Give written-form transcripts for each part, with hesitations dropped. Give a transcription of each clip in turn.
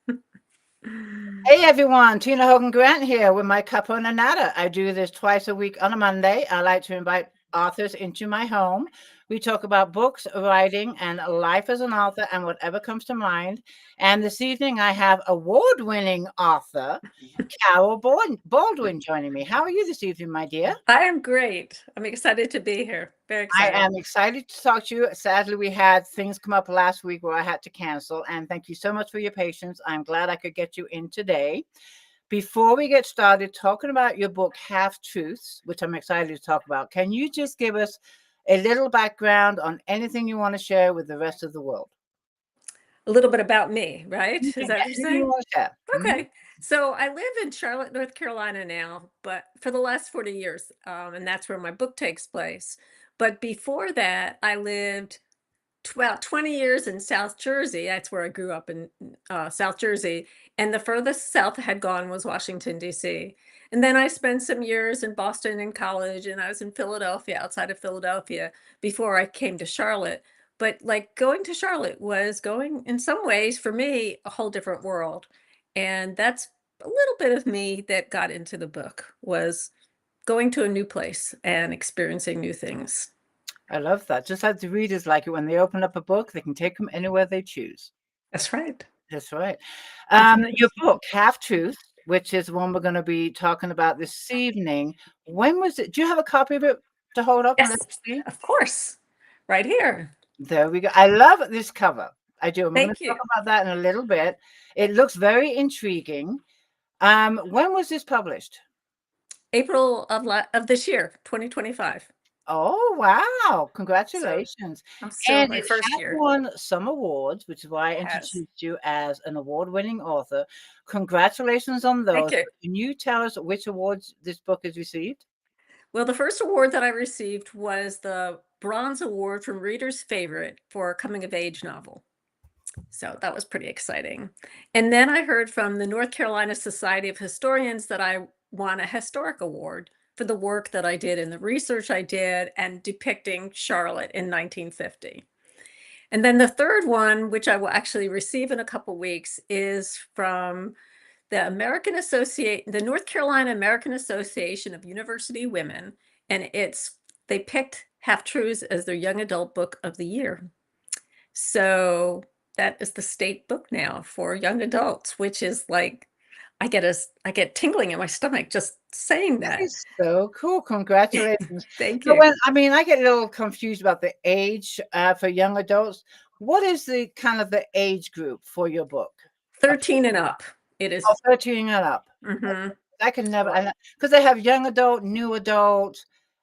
Hey everyone, Tina Hogan Grant here with my Cuppa A Natter. I do this twice a week on a Monday. I like to invite authors into my home. We talk about books, writing, and life as an author and whatever comes to mind. And this evening I have award-winning author Carol Baldwin joining me. How are you this evening, my dear? I am great. I'm excited to be here. Very I excited. am excited to talk to you. Sadly, we had things come up last week where I had to cancel. And thank you so much for your patience. I'm glad I could get you in today. Before we get started talking about your book, Half Truths, which I'm excited to talk about, can you just give us a little background on anything you want to share with the rest of the world? A little bit about me, right? Is Anything, that what you're anything you saying? want to share. Okay. So I live in Charlotte, North Carolina now, but for the last 40 years, and that's where my book takes place. But before that, I lived about 20 years in South Jersey. That's where I grew up in South Jersey. And the furthest south I had gone was Washington, D.C. And then I spent some years in Boston in college, and I was in Philadelphia, outside of Philadelphia, before I came to Charlotte. But like going to Charlotte was going, in some ways, for me, a whole different world. And that's a little bit of me that got into the book was going to a new place and experiencing new things. I love that. Just as the readers like it when they open up a book, they can take them anywhere they choose. That's right. That's right. Mhm. Your book, Half Truth, which is one we're going to be talking about this evening. When was it? Do you have a copy of it to hold up and let Yes, me see? of course. Right here. There we go. I love this cover. I do. And we're going Thank to talk you. about that in a little bit. It looks very intriguing. When was this published? April of this year, 2025. Oh, wow. So Congratulations. I'm still in And my it first has year. won some awards, which is why I It has. introduced you as an award-winning author. Congratulations on Thank those. you. Can you tell us which awards this book has received? Well, the first award that I received was the Bronze Award from Reader's Favorite for a coming of age novel. So that was pretty exciting. And then I heard from the North Carolina Society of Historians that I won a historic award for the work that I did and the research I did and depicting Charlotte in 1950. And then the third one, which I will actually receive in a couple weeks, is from the North Carolina American Association of University Women, and they picked Half Truths as their young adult book of the year. So that is the state book now for young adults, which is like I get tingling in my stomach just saying That that. is so cool. Congratulations. Thank So you. when I mean, I get a little confused about the age for young adults. What is the kind of the age group for your book? 13 and up. It Oh, is. 13 and up. Hmm. I can never, So, because they have young adult, new adult,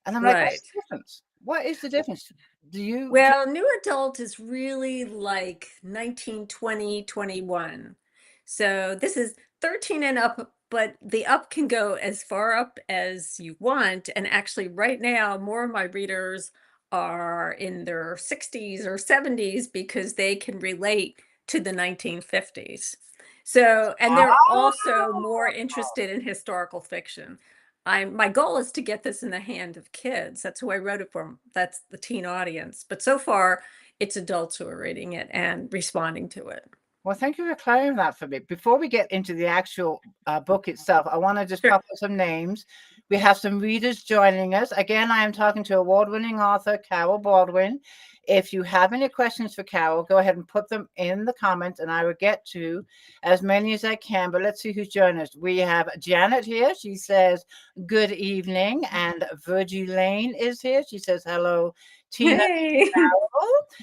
and I'm like, what's right. the difference? What is the difference? Do Well, new adult is really like 19, 20, 21. So this is 13 and up, but the up can go as far up as you want. And actually, right now, more of my readers are in their 60s or 70s because they can relate to the 1950s. So, and they're also more interested in historical fiction. My goal is to get this in the hand of kids. That's who I wrote it for. That's the teen audience. But so far, it's adults who are reading it and responding to it. Well, thank you for clarifying that for me. Before we get into the actual book itself, I want to just Sure. pop up some names. We have some readers joining us. Again, I am talking to award-winning author Carol Baldwin. If you have any questions for Carol, go ahead and put them in the comments, and I will get to as many as I can. But let's see who's joining us. We have Janet here. She says, "Good evening." And Virgie Lane is here. She says, "Hello, Tina." Hey.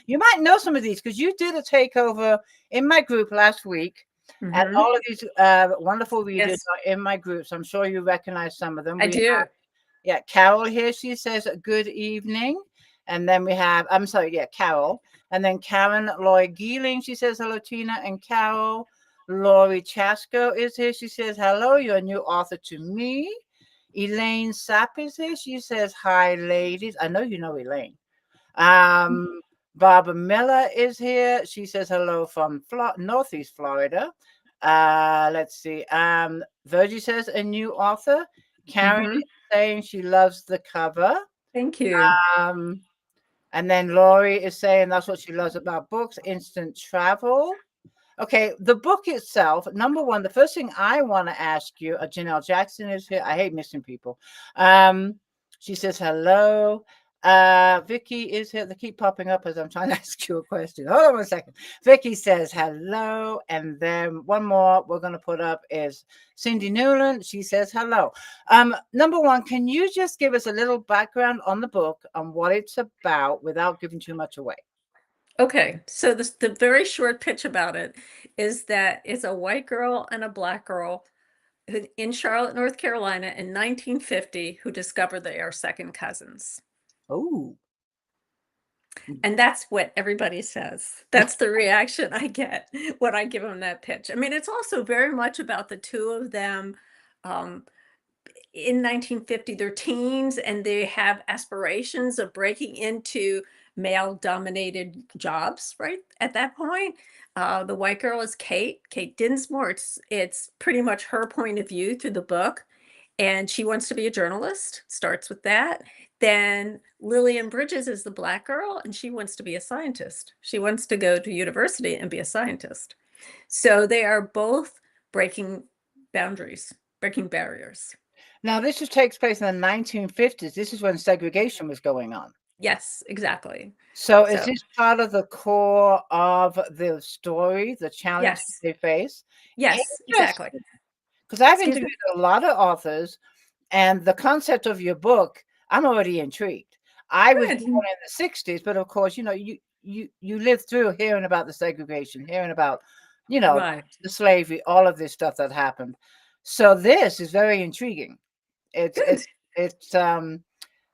You might know some of these because you did a takeover in my group last week, and Hmm. all of these wonderful readers Yes, are in my group, so I'm sure you recognize some of them. I We have, do. yeah, Carol here. She says good evening, and then we have, I'm sorry, yeah, Carol, and then Karen Lloyd Geeling. She says hello, Tina and Carol. Lori Chasko is here. She says hello. You're a new author to me. Elaine Sapp is here. She says hi, ladies. I know you know Elaine. Um, Barbara Miller is here. She says hello from Northeast Florida. Let's see. Virgie says a new author. Karen Hmm. is saying she loves the cover. Thank you. Um, and then Lori is saying that's what she loves about books, instant travel. Okay, the book itself, number one, the first thing I want to ask you, Janelle Jackson is here. I hate missing people. She says hello. Vicky is here. They keep popping up as I'm trying to ask you a question. Hold on 1 second. Vicky says hello. And then one more we're going to put up is Cindy Newland. She says hello. Number one, can you just give us a little background on the book, on what it's about without giving too much away? Okay, so the very short pitch about it is that it's a white girl and a black girl in Charlotte, North Carolina in 1950 who discover they are second cousins. Oh. And that's what everybody says. That's the reaction I get when I give them that pitch. I mean, it's also very much about the two of them. Um, in 1950, they're teens and they have aspirations of breaking into male dominated jobs right at that point. The white girl is Kate Dinsmore. It's pretty much her point of view through the book. And she wants to be a journalist, starts with that. Then Lillian Bridges is the black girl, and she wants to be a scientist. She wants to go to university and be a scientist. So they are both breaking boundaries, breaking barriers. Now, this just takes place in the 1950s. This is when segregation was going on. Yes, exactly. So is this part of the core of the story, the challenges Yes, they face? yes, exactly. Because I've Excuse me. interviewed a lot of authors, and the concept of your book, I'm already intrigued. I was Good. born in the 60s, but of course, you lived through hearing about the segregation, hearing about, Right. the slavery, all of this stuff that happened. So this is very intriguing. It's Good. it's it's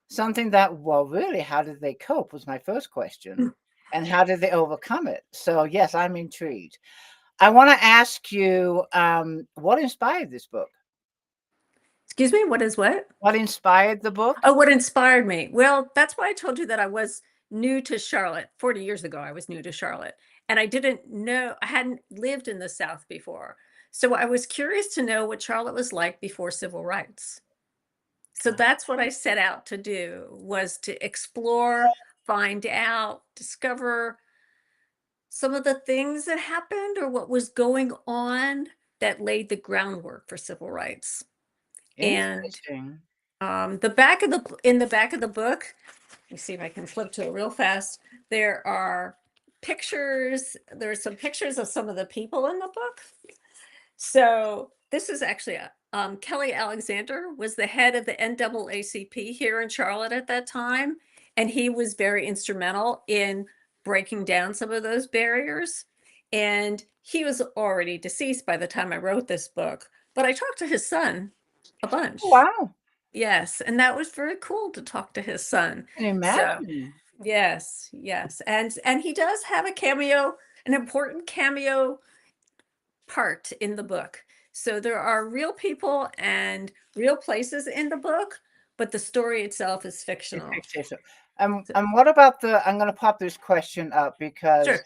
something that, well, really, how did they cope was my first question. And how did they overcome it? So yes, I'm intrigued. I want to ask you, what inspired this book? Excuse me, what is what? What inspired the book? Oh, what inspired me? Well, that's why I told you that I was new to Charlotte. 40 years ago, I was new to Charlotte. And I didn't know, I hadn't lived in the South before. So I was curious to know what Charlotte was like before civil rights. So that's what I set out to do, was to explore, find out, discover some of the things that happened or what was going on that laid the groundwork for civil rights. And Interesting. the back of the in the back of the book, let me see if I can flip to it real fast. There are pictures. There's some pictures of some of the people in the book. So this is actually Kelly Alexander was the head of the NAACP here in Charlotte at that time, and he was very instrumental in breaking down some of those barriers. And he was already deceased by the time I wrote this book, but I talked to his son a bunch. Wow. Yes, and that was very cool to talk to his son. I can So, imagine. yes. And he does have a cameo, an important cameo part in the book. So there are real people and real places in the book, but the story itself is It's fictional. fictitious. So, And what about I'm going to pop this question up because sure.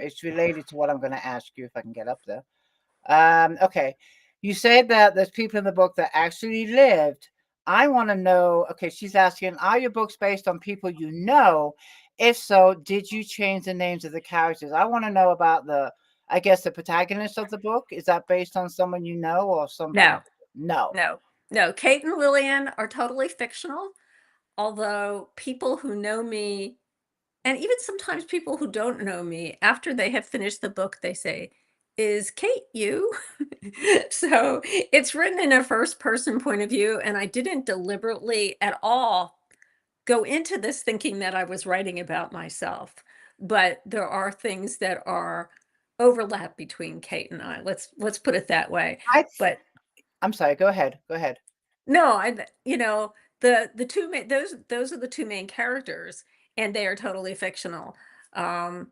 it's related to what I'm going to ask you if I can get up there. Okay. You said that there's people in the book that actually lived. I want to know, okay, she's asking, are your books based on people you know? If so, did you change the names of the characters? I want to know about I guess, the protagonist of the book. Is that based on someone you know or somebody? No, No. no. Kate and Lillian are totally fictional, although people who know me, and even sometimes people who don't know me, after they have finished the book, they say, "Is Kate you?" So it's written in a first person point of view, and I didn't deliberately at all go into this thinking that I was writing about myself. But there are things that are overlap between Kate and I. Let's put it that way. I But I'm sorry, go ahead. Go ahead. no, the two main those are the two main characters, and they are totally fictional. Um,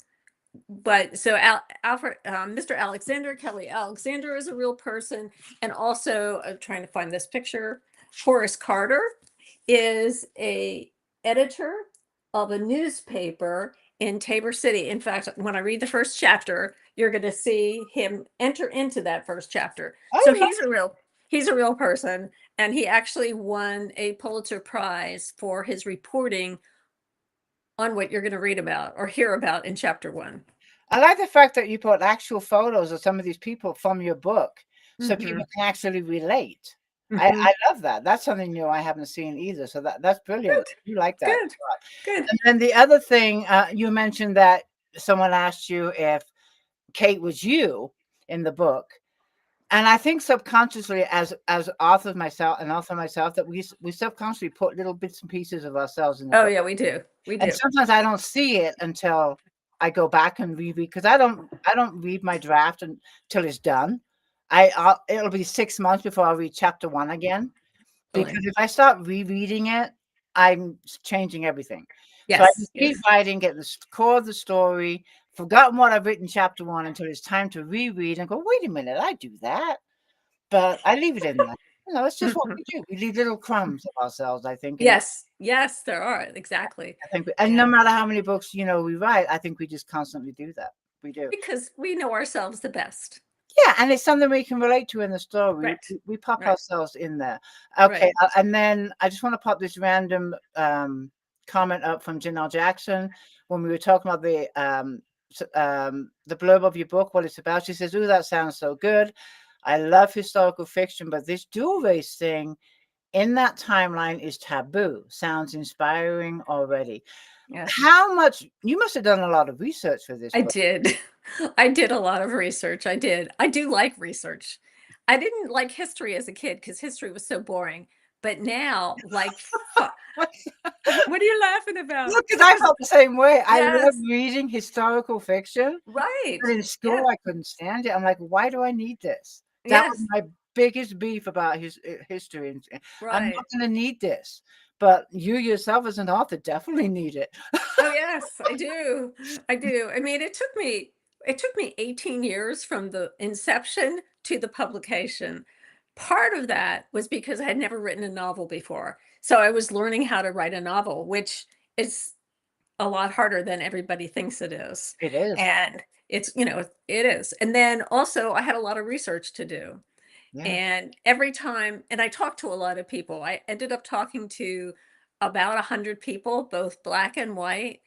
but so Alfred, Mr. Alexander, Kelly Alexander is a real person, and also I'm trying to find this picture. Horace Carter is a editor of a newspaper in Tabor City. In fact, when I read the first chapter, you're going to see him enter into that first chapter. So Oh, he's a real person, and he actually won a Pulitzer Prize for his reporting on what you're going to read about or hear about in chapter 1. I like the fact that you put actual photos of some of these people from your book so Hmm. people can actually relate. Hmm. I love that. That's something new I haven't seen either. So that's brilliant. Good, You like that. good, good. And then the other thing, you mentioned that someone asked you if Kate was you in the book. And I think subconsciously, as author myself, that we subconsciously put little bits and pieces of ourselves in the Oh book. yeah, we do. We And do. sometimes I don't see it until I go back and reread, because I don't read my draft until it's done. It'll be 6 months before I read chapter 1 again, Really. because if I start rereading it, I'm changing everything. So I Yes, just keep yes. writing, get the core of the story, forgotten what I've written chapter 1 until it's time to reread and go, "Wait a minute, I do that." But I leave it in there. It's just what Mhm. we do. We leave little crumbs of ourselves, I think, and Yes, yes, there are, exactly. I think, and no And matter how many books, we write, I think we just constantly do that. We do. because we know ourselves the best. Yeah, and it's something we can relate to in the story. Right, We pop right, ourselves in there. right. Okay, and then I just want to pop this random comment up from Janelle Jackson when we were talking about the blurb of your book, what it's about. She says, "Ooh, that sounds so good. I love historical fiction, but this dual race thing in that timeline is taboo. Sounds inspiring already." Yes, How much you must have done a lot of research for this I book. did. I did a lot of research. I did. I do like research. I didn't like history as a kid because history was so boring. But now, like, what are you laughing about? Look, because I Because felt the same way. I love yes, reading historical fiction, right. but in Yeah, school, I couldn't stand it. I'm like, "Why do I need this?" That was yes, my biggest beef about history, and I'm not right. gonna need this, but you yourself as an author definitely need it. Oh yes, I do. I do. I mean, it took me 18 years from the inception to the publication. Part of that was because I had never written a novel before. So I was learning how to write a novel, which is a lot harder than everybody thinks it is. It is. And it is. And then also I had a lot of research to do. Yeah. And every time, and I talked to a lot of people. I ended up talking to about 100 people, both black and white,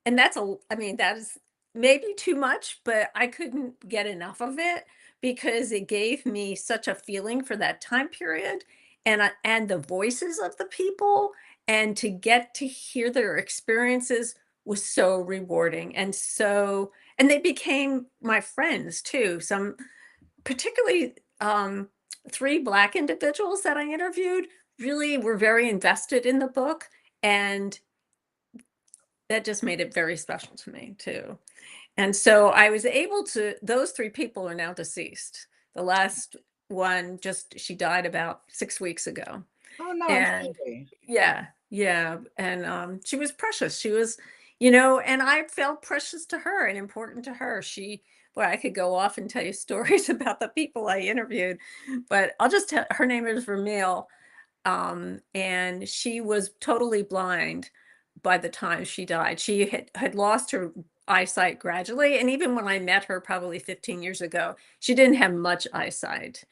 and I mean, that is maybe too much, but I couldn't get enough of it because it gave me such a feeling for that time period and the voices of the people, and to get to hear their experiences was so rewarding, and they became my friends too. Some particularly, 3 black individuals that I interviewed really were very invested in the book, and that just made it very special to me too. And so I was able to those 3 people are now deceased. The last one, just she died about 6 weeks ago. Oh, no, I'm And sorry. yeah, yeah, and, she was precious. She was and I felt precious to her and important to her. Boy, I could go off and tell you stories about the people I interviewed, but I'll just tell her name is Ramil, and she was totally blind by the time she died. She had lost her eyesight gradually, and even when I met her probably 15 years ago, she didn't have much eyesight.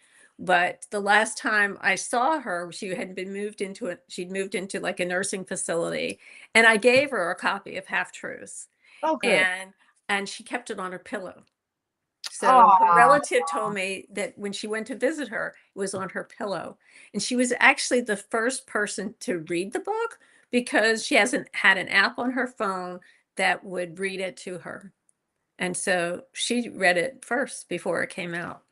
But the last time I saw her, she'd moved into like a nursing facility, and I gave her a copy of Half Truths, Oh, good. and she kept it on her pillow. So her Aw. relative told me that when she went to visit her, it was on her pillow. And she was actually the first person to read the book because she hasn't had an app on her phone that would read it to her. And so she read it first before it came out.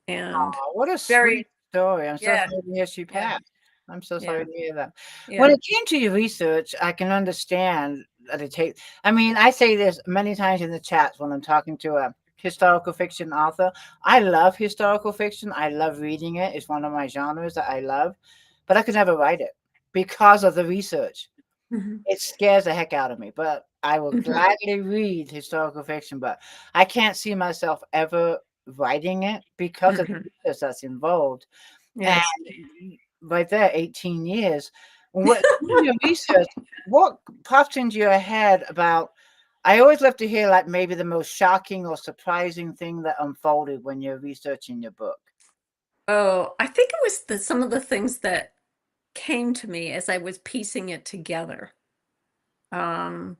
And Aw, what a sweet very, story. I'm so yeah, sorry to hear she yeah, passed. I'm so sorry yeah, to hear that. When yeah. it came to your research, I can understand that it takes, I mean, I say this many times in the chats when I'm talking to a historical fiction author. I love historical fiction. I love reading it. It's one of my genres that I love, but I could never write it because of the research. Mhm, It scares the heck out of me, but I will mhm, gladly read historical fiction, but I can't see myself ever writing it because of the mhm. research that's involved. And Yes. right there, 18 years. What in your research, what popped into your head about, I always love to hear like maybe the most shocking or surprising thing that unfolded when you're researching your book. Oh, I think it was some of the things that came to me as I was piecing it together. Um,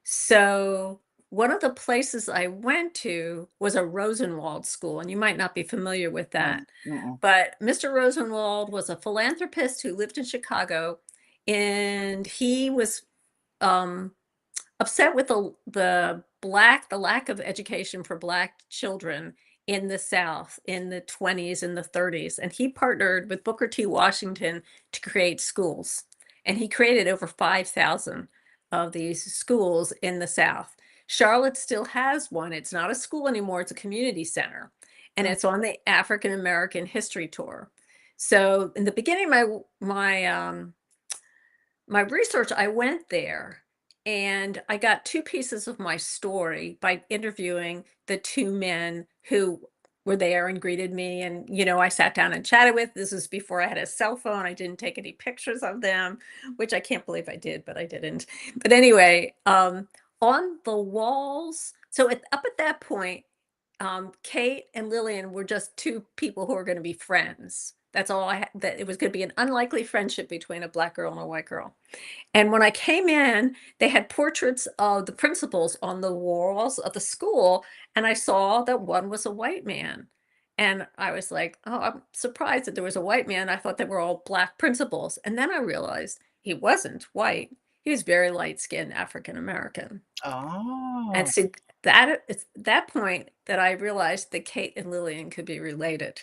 so one of the places I went to was a Rosenwald school, and you might not be familiar with Mm, that. mm-mm. But Mr. Rosenwald was a philanthropist who lived in Chicago, and he was um, upset with the lack of education for Black children in the South in the 20s and the 30s. And he partnered with Booker T. Washington to create schools. And he created over 5,000 of these schools in the South. Charlotte still has one. It's not a school anymore, it's a community center. And Mm. it's on the African American History Tour. So in the beginning of my research, I went there and I got two pieces of my story by interviewing the two men who were there and greeted me. And, I sat down and chatted with. This was before I had a cell phone. I didn't take any pictures of them, which I can't believe I did, but I didn't. But anyway, on the walls, so up at that point, Kate and Lillian were just two people who were going to be friends. That's all I had, that it was going to be an unlikely friendship between a Black girl and a white girl. And when I came in, they had portraits of the principals on the walls of the school, and I saw that one was a white man. And I was like, oh, I'm surprised that there was a white man. I thought they were all Black principals. And then I realized he wasn't white. He was very light skinned African American. And Oh, so it's that point that I realized that Kate and Lillian could be related.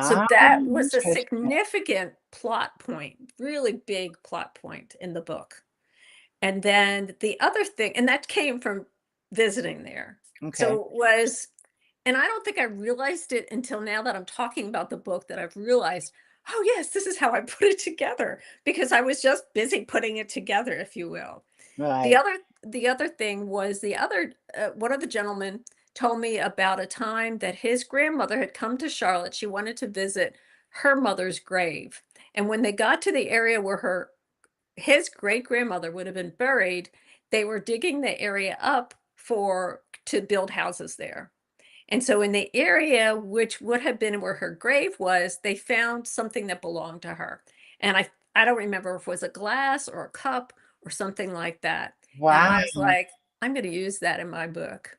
So ah, that was a interesting. significant plot point, really big plot point in the book. And then the other thing, and that came from visiting there. Okay. So it was, and I don't think I realized it until now that I'm talking about the book that I've realized, oh yes, this is how I put it together, because I was just busy putting it together, if you will. The Right. other the other thing was one of the gentlemen told me about a time that his grandmother had come to Charlotte. She wanted to visit her mother's grave. And when they got to the area where his great grandmother would have been buried, they were digging the area up to build houses there. And so in the area which would have been where her grave was, they found something that belonged to her. And I don't remember if it was a glass or a cup or something like that. And Wow. I was like, I'm going to use that in my book.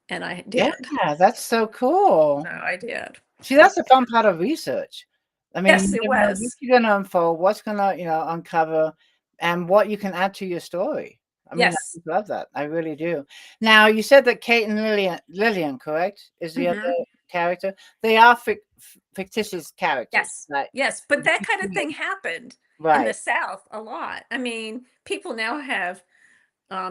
And I Yeah, did. that's so cool. No, I did. See, that's the fun part of research. I mean, Yes, you it never know what was. you're gonna unfold, what's gonna, uncover, and what you can add to your story. I mean, I Yes. just love that. I really do. Now, you said that Kate and Lillian, correct, is the other Hmm. character? They are fictitious characters, Yes. right? Yes. But that kind of thing happened in the Right. South a lot. I mean, people now have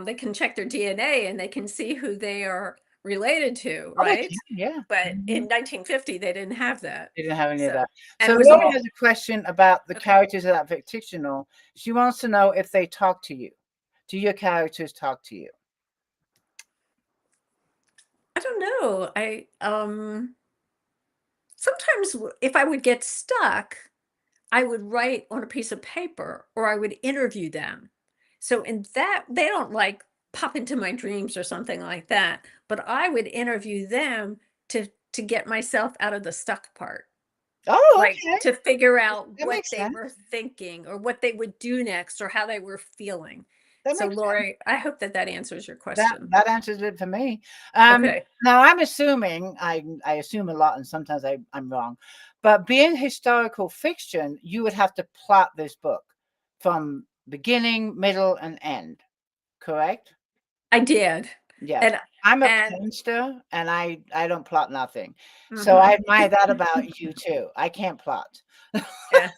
they can check their DNA and they can see who they are related to, Oh, they right? can, yeah. But in Mhm. 1950, they didn't have that. They didn't have any of So, that. and So it was Lori has all a question about the okay. characters that are fictional. She wants to know if they talk to you. Do your characters talk to you? I don't know. Sometimes if I would get stuck, I would write on a piece of paper or I would interview them. So in that they don't like pop into my dreams or something like that, but I would interview them to get myself out of the stuck part. Oh, Like, okay. to figure out That what makes they sense. were thinking or what they would do next or how they were feeling. That So, makes sense. Lori, I hope that that answers your That question. that answers it for me. Okay. Now I'm assuming I assume a lot, and sometimes I'm wrong, but being historical fiction, you would have to plot this book from beginning, middle, and end, correct? I did. Yes. And I'm a and planster, and I don't plot nothing. So I mhm. admire that about you too. I can't plot. Yeah.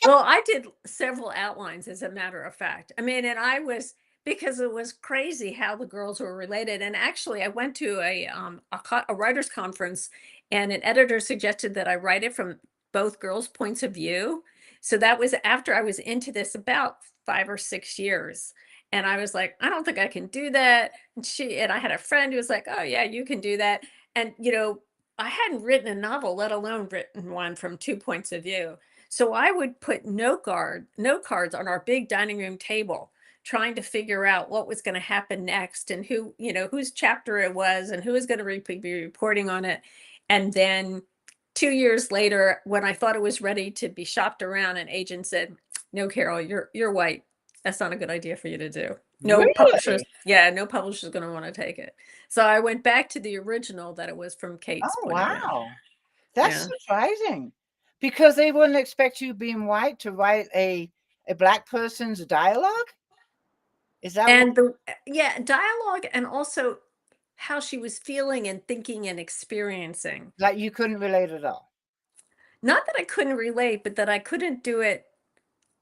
Well, I did several outlines as a matter of fact. I mean, and I was because it was crazy how the girls were related. And actually, I went to a writers conference, and an editor suggested that I write it from both girls' points of view. So that was after I was into this about 5 or 6 years. And I was like, I don't think I can do that. And I had a friend who was like, oh yeah, you can do that. And I hadn't written a novel, let alone written one from two points of view. So I would put note cards on our big dining room table, trying to figure out what was going to happen next and whose chapter it was and who was going to be reporting on it. And then 2 years later, when I thought it was ready to be shopped around, an agent said, "No, Carol, you're white. That's not a good idea for you to do. No publishers, Really? yeah, no publisher's gonna wanna take it. So I went back to the original that it was from Kate's Oh, point of view. wow. That's Yeah. surprising because they wouldn't expect you being white to write a black person's dialogue. Is that what? And the yeah, dialogue and also how she was feeling and thinking and experiencing. Like you couldn't relate at all? Not that I couldn't relate, but that I couldn't do it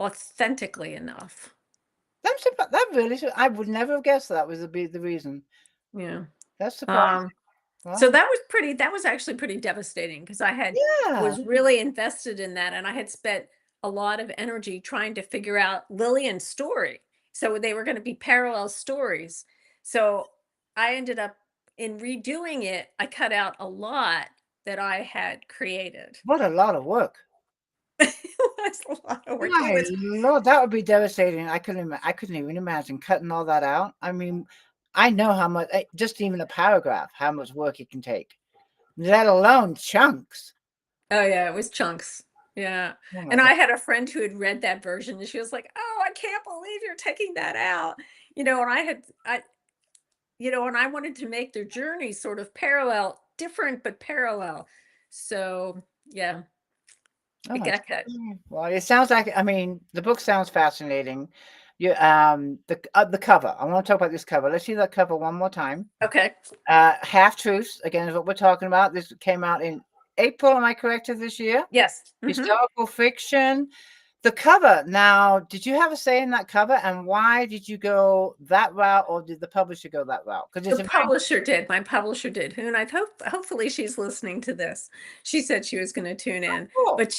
authentically enough. That really I would never have guessed that was the reason. Yeah. That's surprising. Um, so Wow. that was actually pretty devastating because Yeah. was really invested in that and I had spent a lot of energy trying to figure out Lillian's story. So they were going to be parallel stories. So I ended up in redoing it, I cut out a lot that I had created. What a lot of work. It was a lot of work. It My was lord, that would be devastating. I couldn't even imagine cutting all that out. I mean, I know how much just even a paragraph, how much work it can take, let alone chunks. oh yeah, it was chunks. Yeah. Oh my And god. I had a friend who had read that version and she was like, "Oh, I can't believe you're taking that out." You know, and and I wanted to make their journey sort of parallel, different but parallel. So, yeah, Oh it my got cut. well, it sounds like I mean, the book sounds fascinating. You the cover. I want to talk about this cover. Let's see that cover one more time. Okay. Half Truths, again, is what we're talking about. This came out in April, am I correct, of this year? Yes. Historical fiction. The cover. Now, did you have a say in that cover, and why did you go that route, or did the publisher go that route? Because The it's a very publisher did. My publisher did. Who and I hope hopefully she's listening to this. She said she was going to tune in. cool. But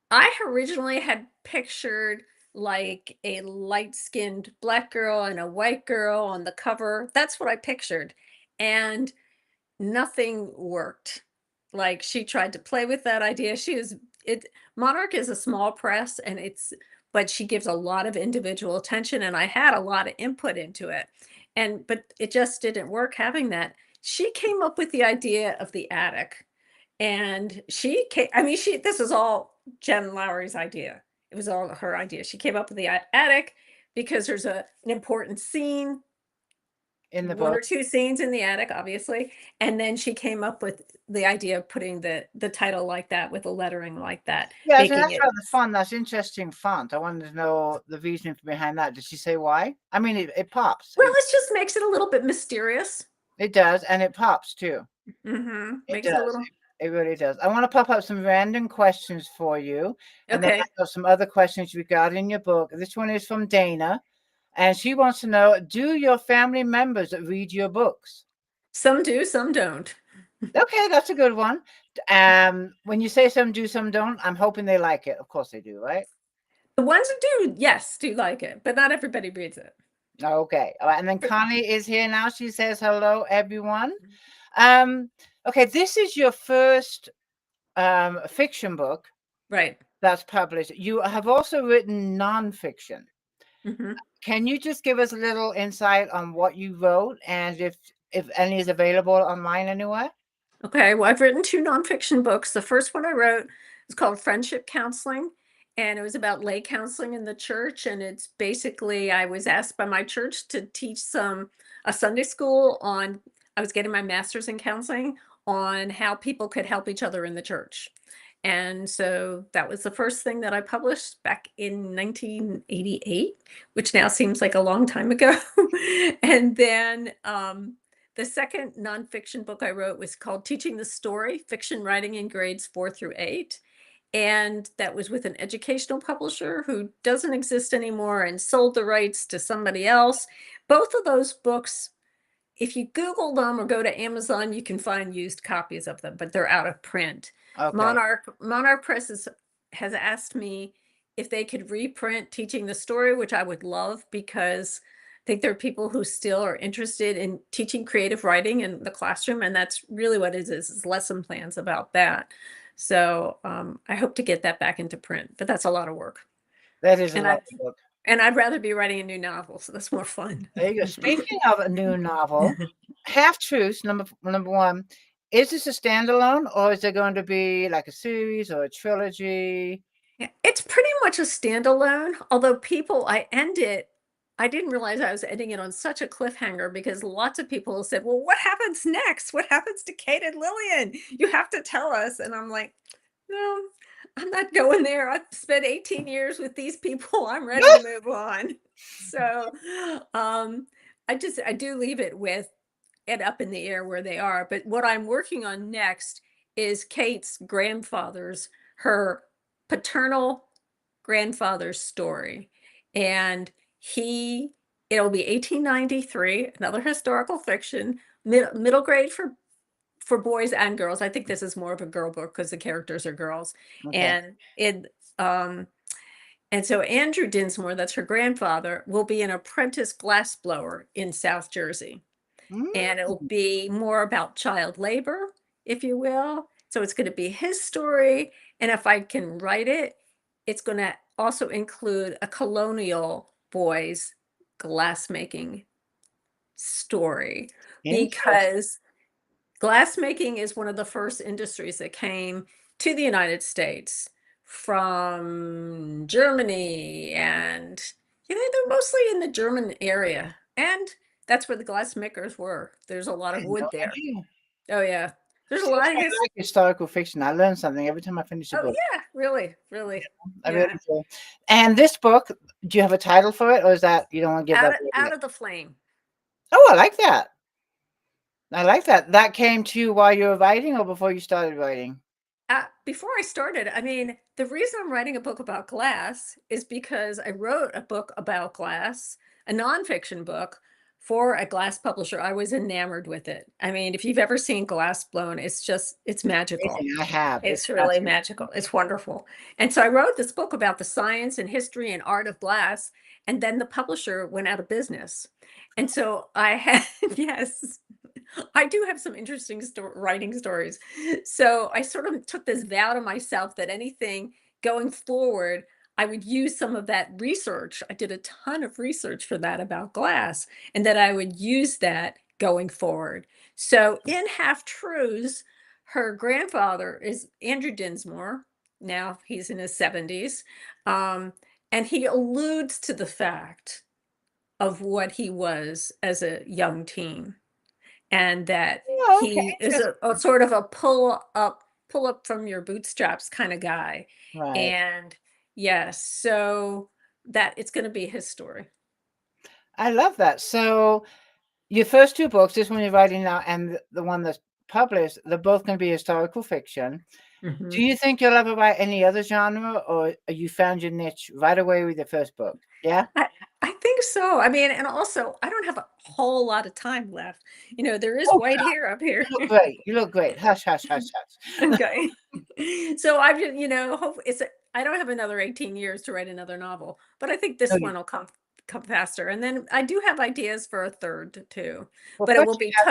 I originally had pictured like a light-skinned black girl and a white girl on the cover. That's what I pictured. And nothing worked. Like she tried to play with that idea. She was it Monarch is a small press and but she gives a lot of individual attention and I had a lot of input into it. And but it just didn't work having that. She came up with the idea of the attic. And she came, I mean, this is all Jen Lowry's idea. It was all her idea. She came up with the attic because there's an important scene, In the one or book. two scenes in the attic, obviously. And then she came up with the idea of putting the title like that with the lettering like that, Yeah, so making that's it rather fun. That's interesting font. I wanted to know the reasoning behind that. Did she say why? I mean, it pops. well, it just makes it a little bit mysterious. It does, and it pops too. It Makes it a does. little It really does. I want to pop up some random questions for you, and then I okay. have some other questions you got in your book. This one is from Dana, and she wants to know, do your family members read your books? Some do, some don't. Okay, that's a good one. When you say some do, some don't, I'm hoping they like it. Of course they do, right? The ones who do, yes, do like it, but not everybody reads it. Okay. All right. And then Connie is here now. She says, hello, everyone. Um, okay, this is your first fiction book Right. that's published. You have also written nonfiction. hmm Can you just give us a little insight on what you wrote and if any is available online anywhere? Okay, well, I've written two nonfiction books. The first one I wrote is called Friendship Counseling, and it was about lay counseling in the church. And it's basically, I was asked by my church to teach a Sunday school on, I was getting my master's in counseling on how people could help each other in the church. And so that was the first thing that I published back in 1988, which now seems like a long time ago. And then the second nonfiction book I wrote was called Teaching the Story, Fiction Writing in Grades 4 through 8. And that was with an educational publisher who doesn't exist anymore and sold the rights to somebody else. Both of those books, if you Google them or go to Amazon, you can find used copies of them, but they're out of print. Okay. Monarch Press has asked me if they could reprint Teaching the Story, which I would love because I think there are people who still are interested in teaching creative writing in the classroom, and that's really what it is lesson plans about that. So I hope to get that back into print, but that's a lot of work. That is a And lot I of book. and I'd rather be writing a new novel, so that's more fun. There you go. Speaking of a new novel, Half Truths, number one, is this a standalone or is there going to be like a series or a trilogy? Yeah, it's pretty much a standalone, although I didn't realize I was ending it on such a cliffhanger because lots of people said, "Well, what happens next? What happens to Kate and Lillian? You have to tell us." And I'm like, "No, I'm not going there. I've spent 18 years with these people. I'm ready to move on." So, um, I do leave it up in the air where they are. But what I'm working on next is Kate's her paternal grandfather's story. And he, it'll be 1893, another historical fiction, middle grade for boys and girls. I think this is more of a girl book because the characters are girls. Okay. And um, and so Andrew Dinsmore, that's her grandfather, will be an apprentice glassblower in South Jersey, and it'll Mm, be more about child labor, if you will. So it's going to be his story. And if I can write it, it's going to also include a colonial boys glassmaking story, interesting. because glassmaking is one of the first industries that came to the United States from Germany, and they're mostly in the German area, and that's where the glassmakers were. There's a lot I of had no wood there. idea. Oh yeah, there's a See, that's lot of why I his. like historical fiction. I learn something every time I finish a Oh book. yeah, really, really, I really yeah. do. And this book, do you have a title for it, or is that you don't want to give that away Out yet? of the flame. Oh, I like that. I like that. That came to you while you were writing or before you started writing? Before I started, I mean, the reason I'm writing a book about glass is because I wrote a book about glass, a nonfiction book for a glass publisher. I was enamored with it. I mean, if you've ever seen glass blown, it's magical. Amazing. I have. It's It's really fascinating. magical. It's wonderful. And so I wrote this book about the science and history and art of glass, and then the publisher went out of business. And so I had, yes, I do have some interesting writing stories. So I sort of took this vow to myself that anything going forward, I would use some of that research. I did a ton of research for that about glass, and that I would use that going forward. So in Half Truths, her grandfather is Andrew Dinsmore. Now he's in his 70s. Um, and he alludes to the fact of what he was as a young teen, and that Oh, okay. he is Interesting. a sort of a pull up from your bootstraps kind of guy. Right. And yes, so that it's going to be his story. I love that. So your first two books, this one you're writing now and the one that's published, they're both going to be historical fiction. Do Mhm. you think you'll ever write any other genre, or you found your niche right away with your first book? Yeah? I, I think so. I mean, and also I don't have a whole lot of time left. There is Oh, white hair up you here. look great. You look great. Hush, hush, hush, hush. Okay. So I've just, hope I don't have another 18 years to write another novel, but I think No, this you one will come faster. And then I do have ideas for a third too, well, but it plus will you be have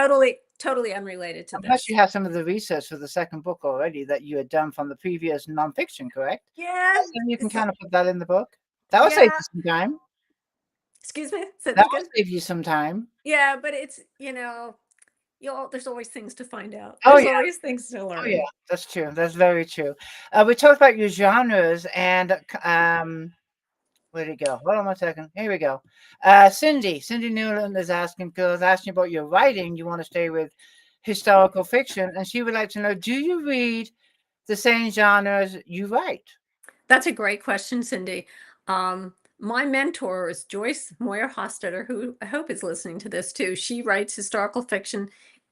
totally unrelated to plus you this. have some of the research for the second book already that you had done from the previous nonfiction, correct? Yeah. So you can So, kind of put that in the book. That will save yeah. you some time. Excuse me. Say That that will again. save you some time. Yeah, but there's always things to find out. Oh, There's yeah. always things to Oh, yeah. learn. That's true. That's very true. We talked about your genres and, where'd it go? Hold on one second. Here we go. Cindy Newland is asking, because I was asking about your writing. You want to stay with historical fiction, and she would like to know, do you read the same genres you write? That's a great question, Cindy. My mentor is Joyce Moyer Hostetter, who I hope is listening to this too. She writes historical fiction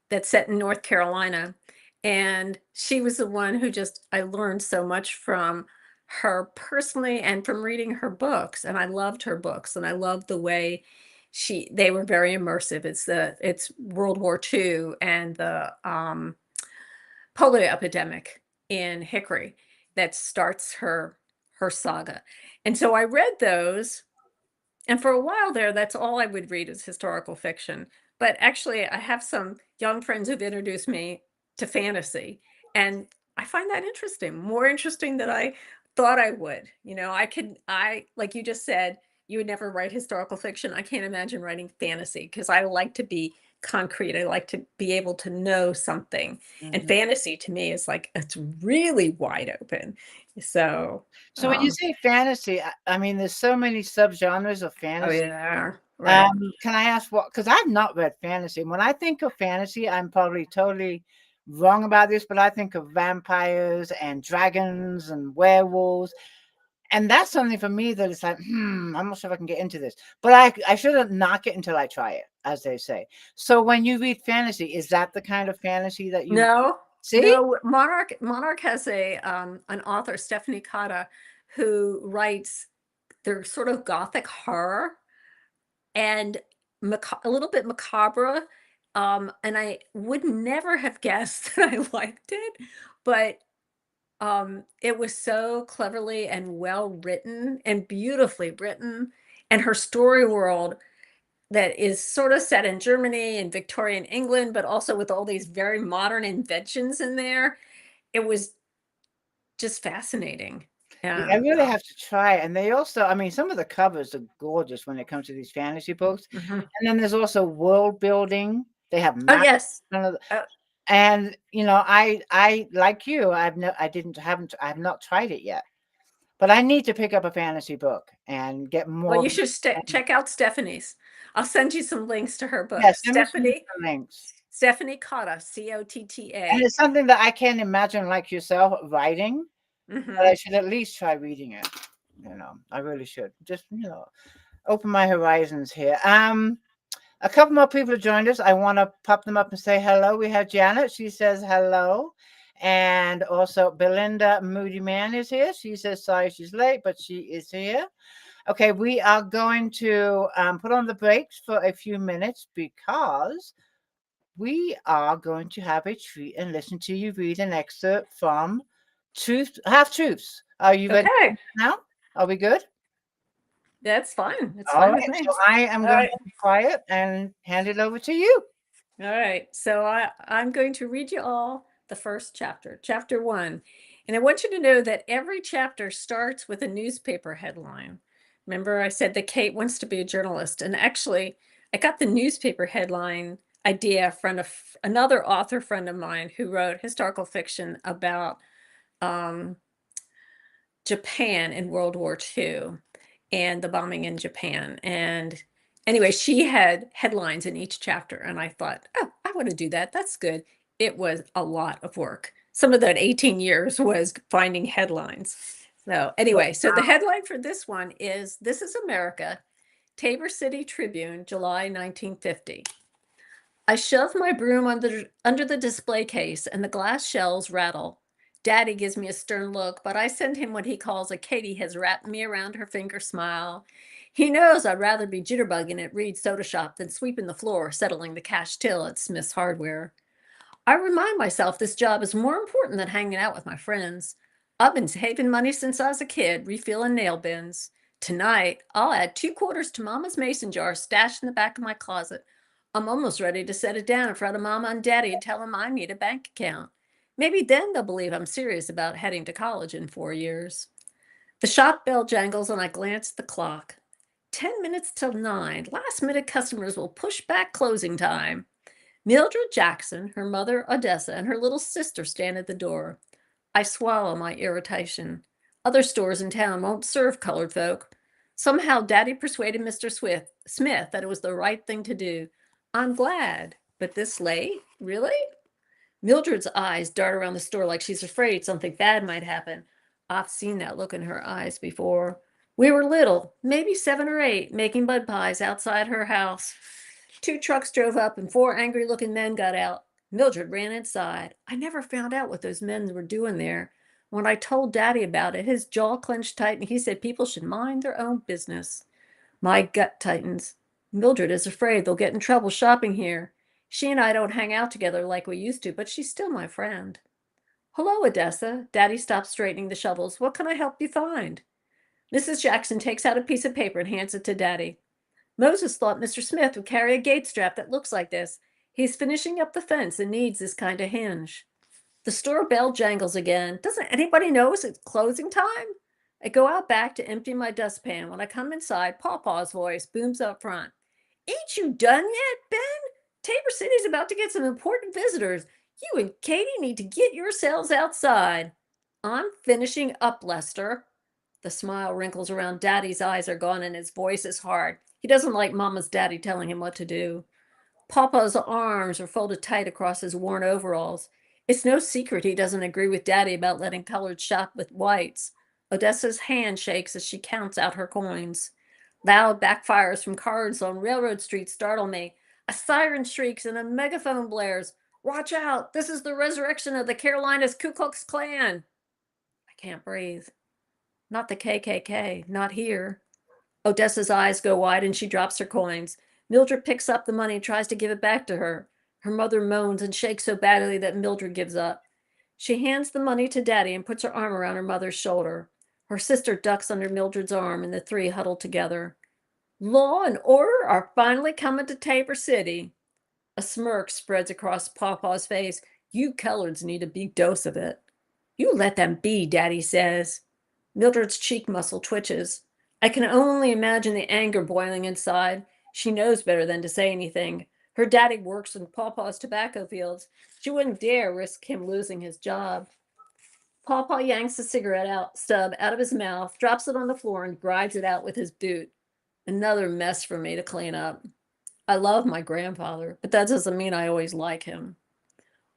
that's set in North Carolina. And she was the one who I learned so much from her personally and from reading her books. And I loved her books, and I loved the way they were very immersive. It's World War II and the polio epidemic in Hickory that starts her saga. And so I read those, and for a while there, that's all I would read is historical fiction. But actually, I have some young friends who've introduced me to fantasy, and I find that interesting, more interesting than I thought I would. Like you just said, you would never write historical fiction. I can't imagine writing fantasy because I like to be concrete. I like to be able to know something. And Mhm. fantasy to me is like it's really wide open. So, So when you say fantasy, I mean, there's so many subgenres of oh fantasy. yeah, right. Can I ask what? Because I've not read fantasy. When I think of fantasy, I'm probably totally wrong about this, but I think of vampires and dragons and werewolves. And that's something for me that is like, I'm not sure if I can get into this. But I shouldn't knock it until I try it, as they say. So when you read fantasy, is that the kind of fantasy that you No, see? no, Monarch has a an author, Stephanie Cotta, who writes they're sort of gothic horror and a little bit macabre. And I would never have guessed that I liked it, but it was so cleverly and well written and beautifully written. And her story world that is sort of set in Germany and Victorian England, but also with all these very modern inventions in there. It was just fascinating. Yeah, I And really have to try it. And they also, I mean, some of the covers are gorgeous when it comes to these fantasy books. mhm. And then there's also world building. They have Oh maps. yes. Uh, And I like you. I have not tried it yet. But I need to pick up a fantasy book and get well, more. you should check out Stephanie's. I'll send you some links to her Yes, books. send me some links. Stephanie Cotta, And Cotta. it's something that I can't imagine like yourself writing, but I Hmm. should at least try reading it. I really should. Just, open my horizons here. A couple more people have joined us. I want to pop them up and say hello. We have Janet. She says hello. And also Belinda Moody Man is here. She says sorry she's late, but she is here. Okay, we are going to put on the brakes for a few minutes because we are going to have a treat and listen to you read an excerpt from Truth, Half Truths. Are you ready Okay, now? Are we good? that's fine. It's All fine with right, me. so I am All going right. to be quiet and hand it over to you. All right. So I'm going to read you all the first chapter, chapter 1. And I want you to know that every chapter starts with a newspaper headline. Remember, I said that Kate wants to be a journalist. And actually, I got the newspaper headline idea from another author friend of mine who wrote historical fiction about um, Japan in World War II and the bombing in Japan. And anyway, she had headlines in each chapter. And I thought, oh, I want to do that. That's good. It was a lot of work. Some of that 18 years was finding headlines. So, anyway, so the headline for this one is This is America, Tabor City Tribune, July 1950. I shove my broom under the display case and the glass shells rattle. Daddy gives me a stern look, but I send him what he calls a Katie has wrapped me around her finger smile. He knows I'd rather be jitterbugging at Reed's Soda Shop than sweeping the floor, settling the cash till at Smith's Hardware. I remind myself this job is more important than hanging out with my friends. I've been saving money since I was a kid, refilling nail bins. Tonight, I'll add 2 quarters to Mama's mason jar stashed in the back of my closet. I'm almost ready to set it down in front of Mama and Daddy and tell them I need a bank account. Maybe then they'll believe I'm serious about heading to college in 4 years. The shop bell jangles and I glance at the clock. 10 minutes till 9. Last minute customers will push back closing time. Mildred Jackson, her mother Odessa, and her little sister stand at the door. I swallow my irritation. Other stores in town won't serve colored folk. Somehow Daddy persuaded Mr. Smith that it was the right thing to do. I'm glad, but this late? Really? Mildred's eyes dart around the store like she's afraid something bad might happen. I've seen that look in her eyes before. We were little, maybe 7 or 8, making mud pies outside her house. 2 trucks drove up and 4 angry-looking men got out. Mildred ran inside. I never found out what those men were doing there. When I told Daddy about it, his jaw clenched tight and he said people should mind their own business. My gut tightens. Mildred is afraid they'll get in trouble shopping here. She and I don't hang out together like we used to, but she's still my friend. Hello, Odessa. Daddy stops straightening the shovels. What can I help you find? Mrs. Jackson takes out a piece of paper and hands it to Daddy. Moses thought Mr. Smith would carry a gate strap that looks like this. He's finishing up the fence and needs this kind of hinge. The store bell jangles again. Doesn't anybody know it's closing time? I go out back to empty my dustpan. When I come inside, Pawpaw's voice booms up front. Ain't you done yet, Ben? Tabor City's about to get some important visitors. You and Katie need to get yourselves outside. I'm finishing up, Lester. The smile wrinkles around Daddy's eyes are gone and his voice is hard. He doesn't like Mama's daddy telling him what to do. Papa's arms are folded tight across his worn overalls. It's no secret he doesn't agree with Daddy about letting colored shop with whites. Odessa's hand shakes as she counts out her coins. Loud backfires from cars on Railroad Street startle me. A siren shrieks and a megaphone blares. Watch out! This is the resurrection of the Carolinas Ku Klux Klan. I can't breathe. Not the KKK, not here. Odessa's eyes go wide and she drops her coins. Mildred picks up the money and tries to give it back to her. Her mother moans and shakes so badly that Mildred gives up. She hands the money to Daddy and puts her arm around her mother's shoulder. Her sister ducks under Mildred's arm and the three huddle together. Law and order are finally coming to Tabor City. A smirk spreads across Papa's face. You coloreds need a big dose of it. You let them be, Daddy says. Mildred's cheek muscle twitches. I can only imagine the anger boiling inside. She knows better than to say anything. Her daddy works in Papa's tobacco fields. She wouldn't dare risk him losing his job. Papa yanks the cigarette stub out of his mouth, drops it on the floor, and grinds it out with his boot. Another mess for me to clean up. I love my grandfather, but that doesn't mean I always like him.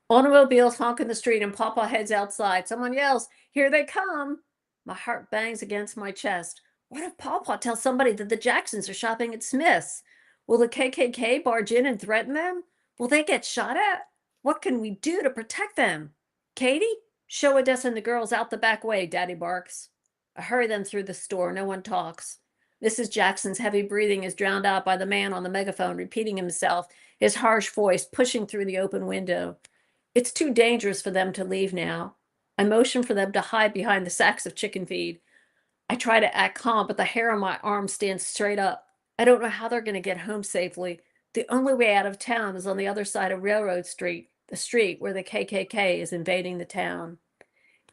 Automobiles honk in the street and Papa heads outside. Someone yells, "Here they come!" My heart bangs against my chest. What if Papa tells somebody that the Jacksons are shopping at Smith's? Will the KKK barge in and threaten them? Will they get shot at? What can we do to protect them? Katie, show Odessa and the girls out the back way, Daddy barks. I hurry them through the store. No one talks. Mrs. Jackson's heavy breathing is drowned out by the man on the megaphone repeating himself, his harsh voice pushing through the open window. It's too dangerous for them to leave now. I motion for them to hide behind the sacks of chicken feed. I try to act calm, but the hair on my arm stands straight up. I don't know how they're going to get home safely. The only way out of town is on the other side of Railroad Street, the street where the KKK is invading the town.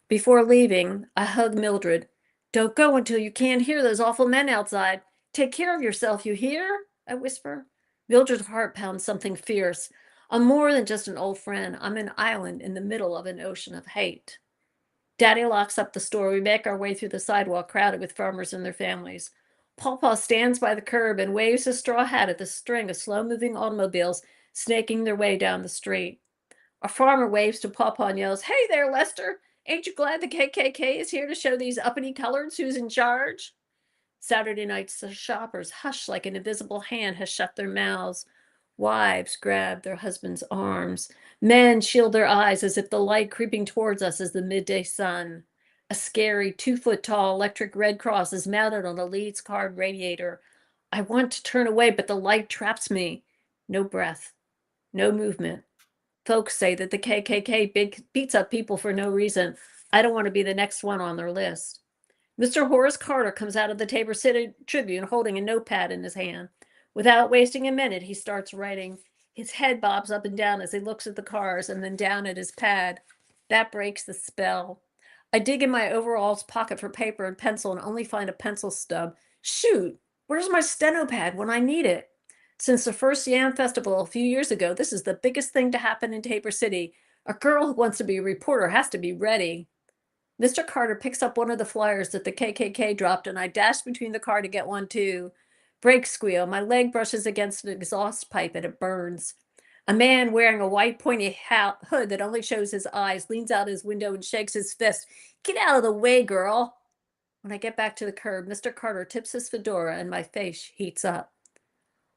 Before leaving, I hug Mildred. Don't go until you can't hear those awful men outside. Take care of yourself, you hear? I whisper. Mildred's heart pounds something fierce. I'm more than just an old friend. I'm an island in the middle of an ocean of hate. Daddy locks up the store. We make our way through the sidewalk crowded with farmers and their families. Pawpaw stands by the curb and waves his straw hat at the string of slow-moving automobiles snaking their way down the street. A farmer waves to Pawpaw and yells, "Hey there, Lester! Ain't you glad the KKK is here to show these uppity coloreds who's in charge?" Saturday night shoppers hush like an invisible hand has shut their mouths. Wives grab their husbands' arms. Men shield their eyes as if the light creeping towards us is the midday sun. A scary 2-foot-tall electric Red Cross is mounted on the lead's card radiator. I want to turn away, but the light traps me. No breath. No movement. Folks say that the KKK beats up people for no reason. I don't want to be the next one on their list. Mr. Horace Carter comes out of the Tabor City Tribune holding a notepad in his hand. Without wasting a minute, he starts writing. His head bobs up and down as he looks at the cars and then down at his pad. That breaks the spell. I dig in my overalls pocket for paper and pencil and only find a pencil stub. Shoot, where's my steno pad when I need it? Since the first Yam Festival a few years ago, this is the biggest thing to happen in Tabor City. A girl who wants to be a reporter has to be ready. Mr. Carter picks up one of the flyers that the KKK dropped, and I dash between the car to get one too. Brake squeal. My leg brushes against an exhaust pipe and it burns. A man wearing a white pointy hood that only shows his eyes leans out his window and shakes his fist. Get out of the way, girl. When I get back to the curb, Mr. Carter tips his fedora and my face heats up.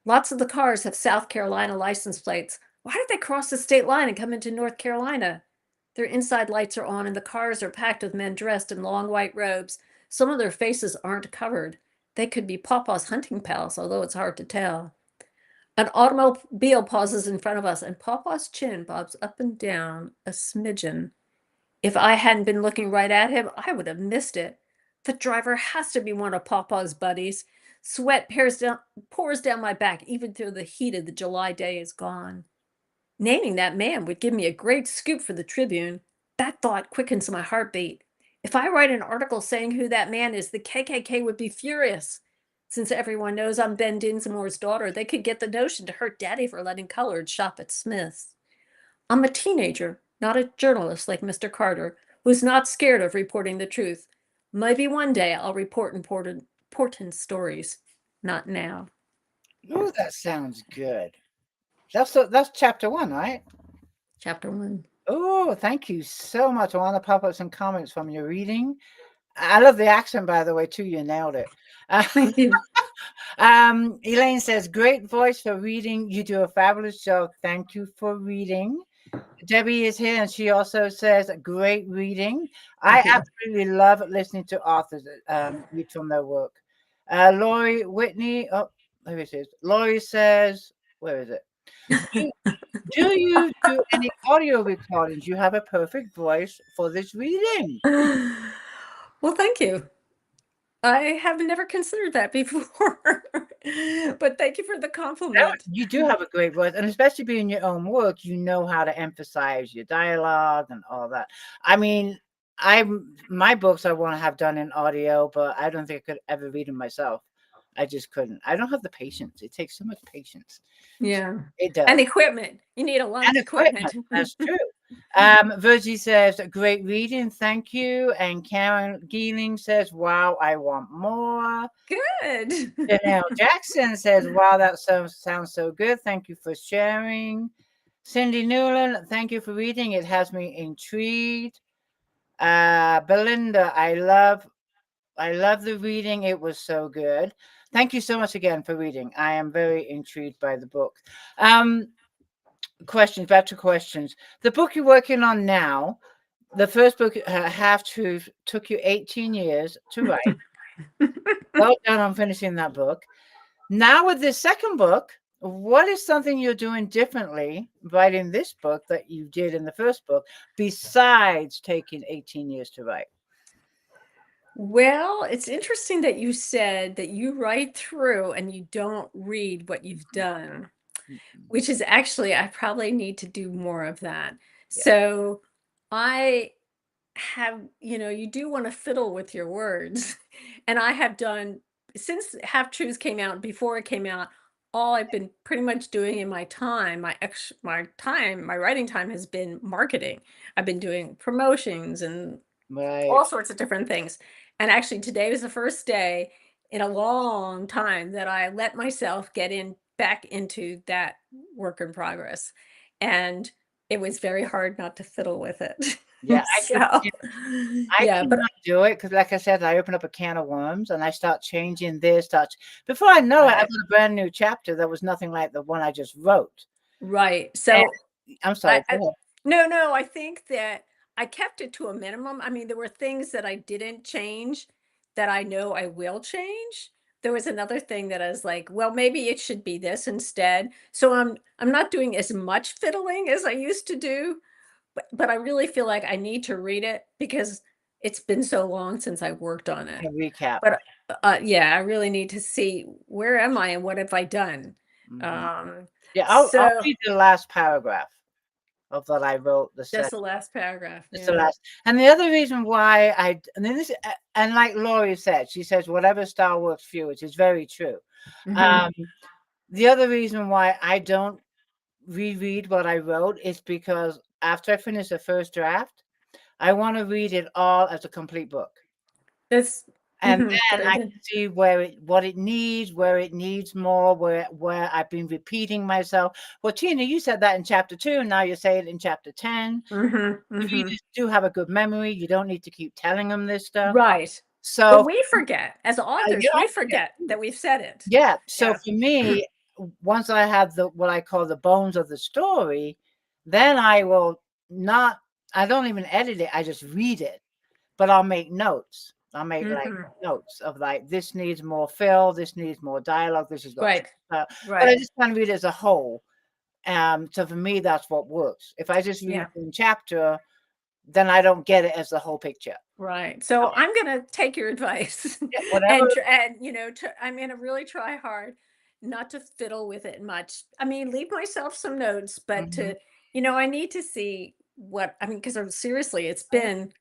Lots of the cars have South Carolina license plates. Why did they cross the state line and come into North Carolina? Their inside lights are on and the cars are packed with men dressed in long white robes. Some of their faces aren't covered. They could be Papa's hunting pals, although it's hard to tell. An automobile pauses in front of us, and Papa's chin bobs up and down a smidgen. If I hadn't been looking right at him, I would have missed it. The driver has to be one of Papa's buddies. Sweat pours down my back, even though the heat of the July day is gone. Naming that man would give me a great scoop for the Tribune. That thought quickens my heartbeat. If I write an article saying who that man is, the KKK would be furious. Since everyone knows I'm Ben Dinsmore's daughter, they could get the notion to hurt Daddy for letting colored shop at Smith's. I'm a teenager, not a journalist like Mr. Carter, who's not scared of reporting the truth. Maybe one day I'll report important stories. Not now. Ooh, that sounds good. That's chapter 1, right? Chapter 1. Oh, thank you so much. I want to pop up some comments from your reading. I love the accent, by the way, too. You nailed it. Thank you. Elaine says, great voice for reading. You do a fabulous job. Thank you for reading. Debbie is here, and she also says, great reading. I Thank you. absolutely love listening to authors read from their work. Lori Whitney, oh, here it is. Lori says, where is it? Do you do any audio recordings? You have a perfect voice for this reading. Well, thank you. I have never considered that before, but thank you for the compliment. You do have a great voice, and especially being your own work, you know how to emphasize your dialogue and all that. I mean, my books I want to have done in audio, but I don't think I could ever read them myself. I just couldn't. I don't have the patience. It takes so much patience. Yeah. It does. And equipment. You need a lot And of equipment. That's true. Virgie says, great reading, thank you. And Karen Geeling says, wow, I want more. Good. Janelle Jackson says, wow, that sounds so good. Thank you for sharing. Cindy Newland, thank you for reading. It has me intrigued. Belinda, I love the reading. It was so good. Thank you so much again for reading. I am very intrigued by the book. Questions, back to questions. The book you're working on now, the first book, Half Truth, took you 18 years to write. Well done on finishing that book. Now with this second book, what is something you're doing differently writing this book that you did in the first book, besides taking 18 years to write? Well, it's interesting that you said that you write through and you don't read what you've done, which is actually, I probably need to do more of that. Yeah. So I have, you do want to fiddle with your words. And I have done, since Half Truths came out, before it came out, all I've been pretty much doing in my time, my writing time has been marketing. I've been doing promotions and Right. all sorts of different things. And actually, today was the first day in a long time that I let myself get back into that work in progress. And it was very hard not to fiddle with it. Yeah, So, I yeah, but cannot do it because, like I said, I open up a can of worms and I start changing this. Before I know it, I've got a brand new chapter that was nothing like the one I just wrote. right. And So I'm sorry. I, Go ahead. no, I think that I kept it to a minimum. I mean, there were things that I didn't change that I know I will change. There was another thing that I was like, well, maybe it should be this instead. So I'm not doing as much fiddling as I used to do, but I really feel like I need to read it because it's been so long since I worked on it. A recap. But yeah, I really need to see where am I and what have I done. Mhm. Yeah, I'll So read the last paragraph of that I wrote. just the last paragraph. It's the Yeah. last. And the other reason why and then this, and like Laurie said, she says whatever style works for you, which is very true. Mhm. Um, the other reason why I don't reread what I wrote is because after I finish the first draft, I want to read it all as a complete book. That's And good then I idea. can see what it needs, where it needs more, where I've been repeating myself. Well, Tina, you said that in chapter 2, and now you say it in chapter 10. Readers do have a good memory. You don't need to keep telling them this stuff. Right. But So we forget, as authors, you we don't forget that we've said it. yeah. So Yeah. for me, once I have what I call the bones of the story, then I will not. I don't even edit it. I just read it, but I'll make notes. I'll make like Mhm. notes of like this needs more fill, this needs more dialogue, this has got. Right. But I Right. just kind of read it as a whole. So for me, that's what works. If I just read Yeah. one chapter, then I don't get it as the whole picture. Right. So I'm going to take your advice Yeah, whatever. and I'm going to really try hard not to fiddle with it much. I mean, leave myself some notes, but Mhm. I need to see what, I mean, because seriously, it's been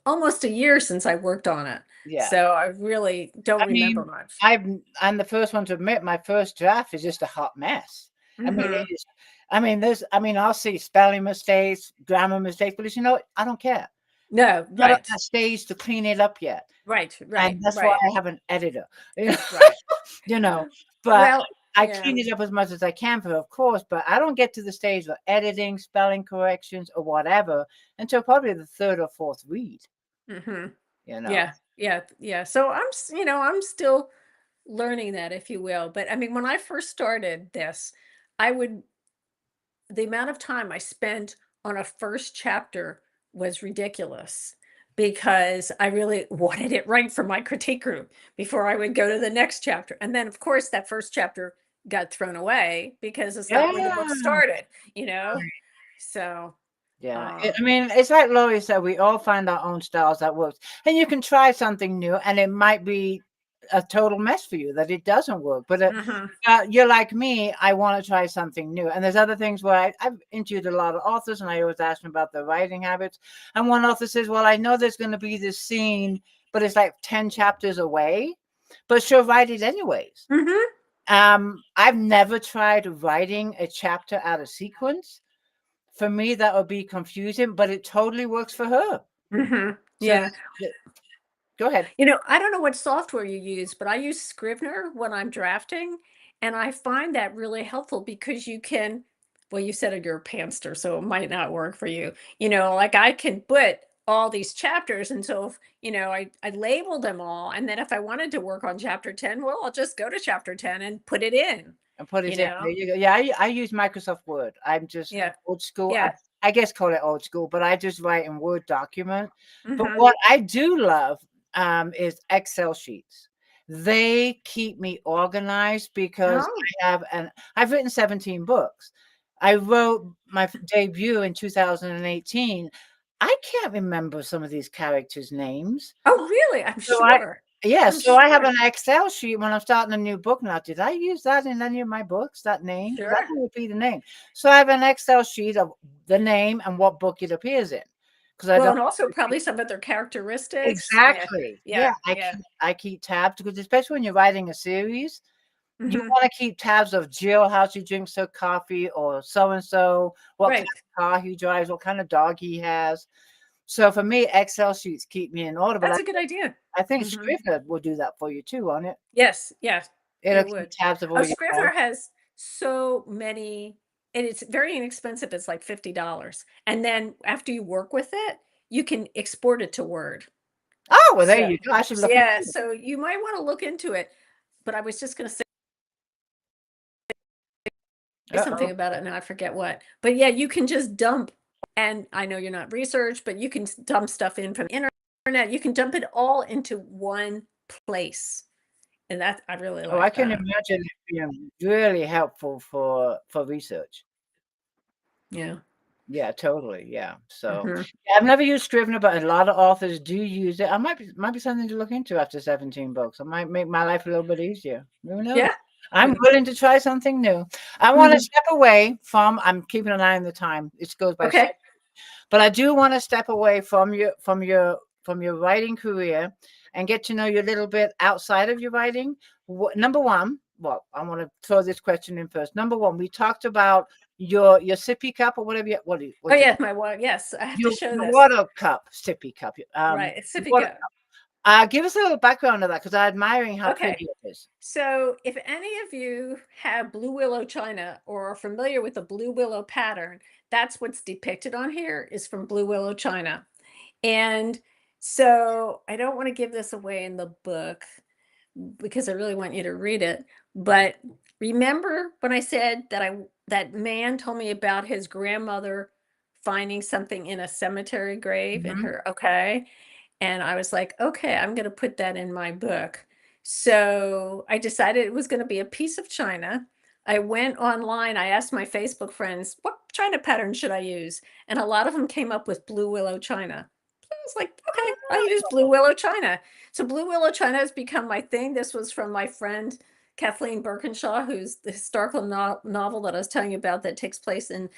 almost a year since I worked on it. Yeah. So I really don't I remember mean, much. I'm the first one to admit my first draft is just a hot mess. I mean, it Hmm. is. I mean, I'll see spelling mistakes, grammar mistakes, but you know, I don't care. No, Not at right, that stage to clean it up yet. right, And right, that's why right, I have an editor, you know, right. you know, but Well, I yeah. clean it up as much as I can for, of course, but I don't get to the stage of editing, spelling corrections, or whatever until probably the third or fourth read, Hmm. you know. Yeah, yeah, yeah. So I'm still learning that, if you will. But I mean, when I first started this, I would the amount of time I spent on a first chapter was ridiculous because I really wanted it right for my critique group before I would go to the next chapter. And then, of course, that first chapter got thrown away because it's not where the book Yeah. started, you know? So, Yeah, um, I mean, it's like Laurie said, we all find our own styles that works, and you can try something new, and it might be a total mess for you that it doesn't work. But mhm. you're like me, I want to try something new, and there's other things where I've interviewed a lot of authors, and I always ask them about their writing habits. And one author says, "Well, I know there's going to be this scene, but it's like 10 chapters away, but she'll write it anyways." Mhm. I've never tried writing a chapter out of sequence. For me, that would be confusing, but it totally works for her. Mhm. So Yeah. go ahead. I don't know what software you use, but I use Scrivener when I'm drafting, and I find that really helpful because you can, well, you said you're a pantser, so it might not work for you. Like I can put all these chapters, and so if, I label them all, and then if I wanted to work on chapter 10, well, I'll just go to chapter 10 and put it in, And put you it in. There know? you go. Yeah, I use Microsoft Word. I'm just Yeah. old school. Yeah. I guess call it old school, but I just write in Word document. But Hmm. what I do love is Excel sheets. They keep me organized because Oh, I've written 17 books. I wrote my debut in 2018. I can't remember some of these characters' names. oh, really? I'm So I sure. yeah, I'm so I have sure. an Excel sheet when I'm starting a new book now. Did I use that in any of my books, that name? Because I Sure. can repeat the name. So I have an Excel sheet of the name and what book it appears in. Because I Well, don't and also probably some of their characteristics. Yeah. exactly. Yeah, Yeah. Yeah. I keep tabs because especially when you're writing a series, you Mhm. want to keep tabs of Jill, how she drinks her coffee, or so and so, what kind Right. of car he drives, what kind of dog he has. So for me, Excel sheets keep me in order, but That's a good idea. I think Mhm. Scrivener will do that for you too, won't it? Yes, yes, It'll it keep would. tabs of Oh, all your Scrivener files. has so many, and it's very inexpensive. It's like $50. And then after you work with it, you can export it to Word. Oh, well, there So, you go. I should look into yeah, it. so you might want to look into it. But I was just going to say something Uh-oh. about it and I forget what. But yeah, you can just dump, and I know you're not research, but you can dump stuff in from the internet. You can dump it all into one place. And that I really Oh, I like can that. imagine it being really helpful for research. Yeah. Yeah, totally. Yeah. So, Mhm. yeah, I've never used Scrivener, but a lot of authors do use it. I might be something to look into after 17 books. I might make my life a little bit easier. Who knows? Yeah. I'm willing to try something new. I want to Mhm. step away from. I'm keeping an eye on the time. It goes by so, Okay. but I do want to step away from your writing career and get to know you a little bit outside of your writing. Number one, well, I want to throw this question in first. Number one, we talked about your sippy cup or whatever. Oh, What you yes, my wa yes, I have to show your this. water cup, sippy cup. Right, it's sippy Water. cup. Give us a little background of that because I'm admiring how Okay. pretty it is. So, if any of you have blue willow china or are familiar with the blue willow pattern, that's what's depicted on here is from blue willow china. And so, I don't want to give this away in the book because I really want you to read it. But remember when I said that man told me about his grandmother finding something in a cemetery grave in Mhm. her, okay? And I was like, okay, I'm going to put that in my book. So I decided it was going to be a piece of china. I went online. I asked my Facebook friends, what china pattern should I use? And a lot of them came up with blue willow china. So I was like, okay, I'll use blue willow china. So blue willow china has become my thing. This was from my friend Kathleen Birkinshaw, who's the historical novel that I was telling you about that takes place in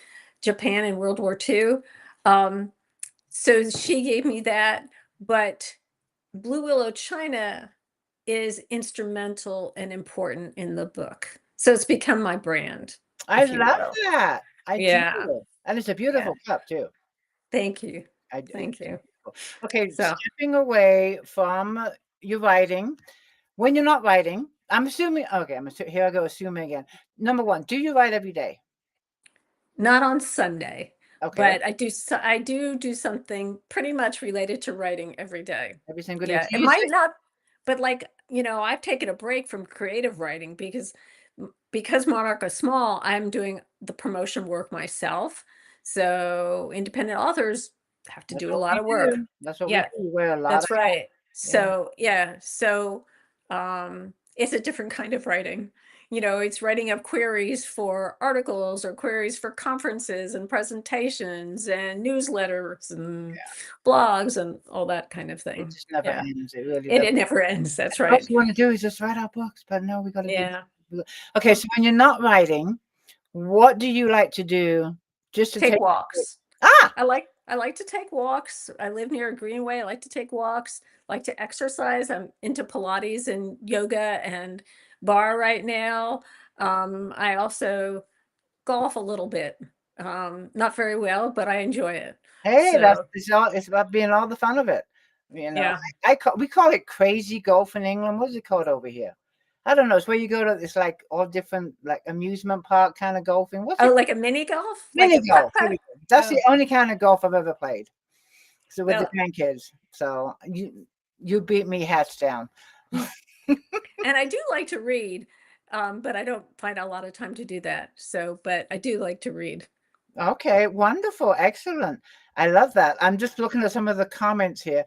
Japan in World War II. Um, So she gave me that, but Blue Willow China is instrumental and important in the book. So it's become my brand, I if you love will. that. I Yeah. do. And it's a Yeah. beautiful cup too. Thank you. It's Thank you. beautiful. Okay, So stepping away from your writing, when you're not writing, I'm assuming, okay, here I go assuming again. Number one, do you write every day? not on Sunday, Okay. but I do something pretty much related to writing every day. Every single day. Yeah, Do it you might say, not, but like, I've taken a break from creative writing because Monarch is small, I'm doing the promotion work myself. So independent authors have to that's do a what lot we of work. do. That's what we Yeah, do. We wear a lot of that's hats. right. Yeah. So yeah, so it's a different kind of writing. It's writing up queries for articles or queries for conferences and presentations and newsletters and blogs and all that kind of It thing. just never Yeah. ends. It really It does. it never ends. That's All right. you want to do is just write our books, but no, we got to do. Yeah. Okay, so when you're not writing, what do you like to do just to Take take? walks. Ah, I like to take walks. I live near a greenway. I like to take walks, like to exercise. I'm into Pilates and yoga and bar right now. I also golf a little bit. Not very well, but I enjoy it. hey, that's So, it's about being all the fun of it. You know, yeah. we call it crazy golf in England. What's it called over here? I don't know. It's where you go to. It's like all different, like amusement park kind of golfing. What's Oh, it? like a mini golf? Like Mini a golf. There putt-putt? we go. That's the Oh, only kind of golf I've ever played. So with the well, grandkids. So you beat me hats down. and I do like to read, but I don't find a lot of time to do that. So, but I do like to read. Okay, wonderful, excellent. I love that. I'm just looking at some of the comments here.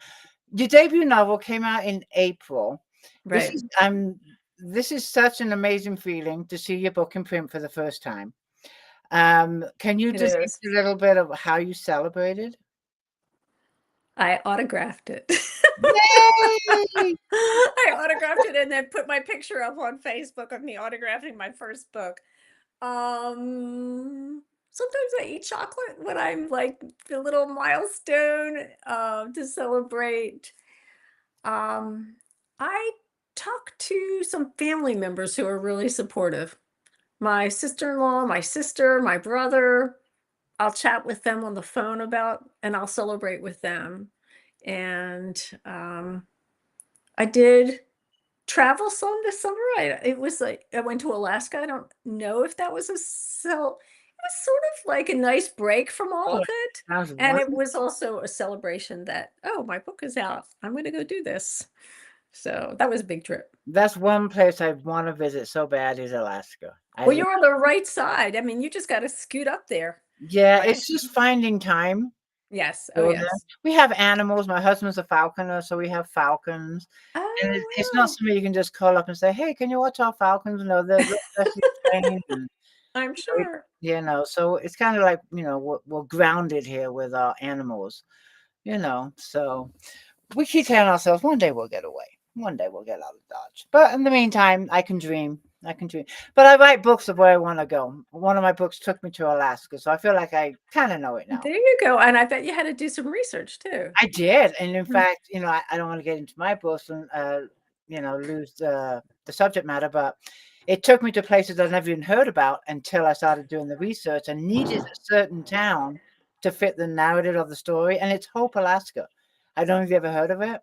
Your debut novel came out in April. This Right. is this is such an amazing feeling to see your book in print for the first time. Can you It just is. give a little bit of how you celebrated? I autographed it. Yay! I autographed it and then put my picture up on Facebook of me autographing my first book. Sometimes I eat chocolate when I'm like the little milestone to celebrate. Um, I talked to some family members who are really supportive. My sister-in-law, my sister, my brother. I'll chat with them on the phone about and I'll celebrate with them. And I did travel some this summer. It was like I went to Alaska. I don't know if that was it was sort of like a nice break from all Oh, of it it. sounds And it wonderful. was also a celebration that, oh, my book is out. I'm going to go do this. So that was a big trip. That's one place I want to visit so bad is Alaska. Well, you're on the right side. I mean, you just got to scoot up there, Yeah, right? it's just finding time. Yes. Oh, Go there. yes. We have animals. My husband's a falconer, so we have falcons. And it's not Oh, something you can just call up and say, "Hey, can you watch our falcons?" No, they're specially trained, and I'm you know, sure. so it's kind of like we're grounded here with our animals, So we keep telling ourselves one day we'll get away. One day we'll get out of Dodge. But in the meantime, I can dream. I can dream. But I write books of where I want to go. One of my books took me to Alaska, so I feel like I kind of know it now. There you go. And I bet you had to do some research too. I did, and in Mm. fact, I don't want to get into my books and lose the subject matter, but it took me to places I never even heard about until I started doing the research and needed a certain town to fit the narrative of the story, and it's Hope, Alaska. I don't know if you ever heard of it.